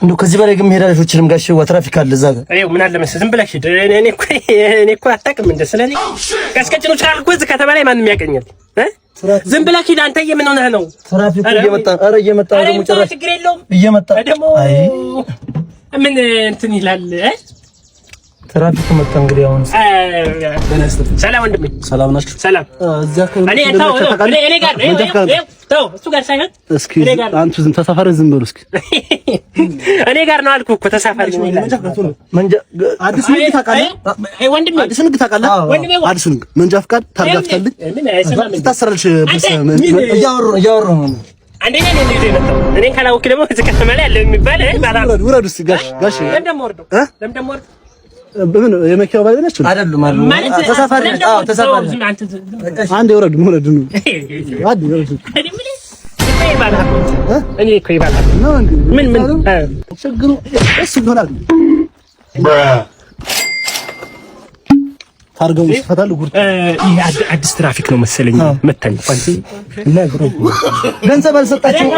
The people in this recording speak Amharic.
እንደው ከዚህ በላይ ግን መሄድ አልችልም ጋሽ ትራፊክ አለ እዛ ጋር አይው ምን አለ መሰለህ ዝም ብለህ ሂድ እኔ እኮ አታውቅም እንደ ስለኔ ቀስቀጭኑ ቻልኩ እዚህ ከተማ ላይ ማንም ያቀኛል ዝም ብለህ ሂድ አንተዬ ምን ሆነህ ነው ትራፊኩ እየመጣ ደግሞ ጭራሽ ችግር የለውም እየመጣ አይ ምን እንትን ይላል ትራፊኩ መጣ እንግዲህ አሁን ሰላም ወንድሜ ሰላም ናችሁ ሰላም እዚያ እኔ ጋር ተው እሱ ጋር ሳይሆን እስኪ አንቱ ዝም ተሳፋሪ ዝም በሉ እስኪ እኔ ጋር ነው አልኩህ እኮ ተሳፋሪ ነው ይላል መንጃ አዲስ ንግድ ታውቃለህ ወንድሜ አዲስ ንግድ ታውቃለህ አዲስ ንግድ መንጃ ፍቃድ ታርጋ ፍታልኝ ታሰራልሽ እያወሩ ነው አንደኛ ነው የመጣው እኔን ካላወቅ ደግሞ እዚህ ከተማ ላይ ያለው የሚባል ባላው ውረዱ እስኪ ጋሽ ለምን ወርዶ በምን የመኪናው ባለቤት ነች አይደለም ተሳፋሪ ተሳፋሪ አንዴ ወረዱ ነው አንዴ ወረዱ እኔ እኮ ይባላል ምን ችግሩ እሱ ይሆናል ታርጋው ይፈታል ጉርጥ ይሄ አዲስ ትራፊክ ነው መሰለኝ መተን ቋንጂ እና ገንዘብ አልሰጣችሁ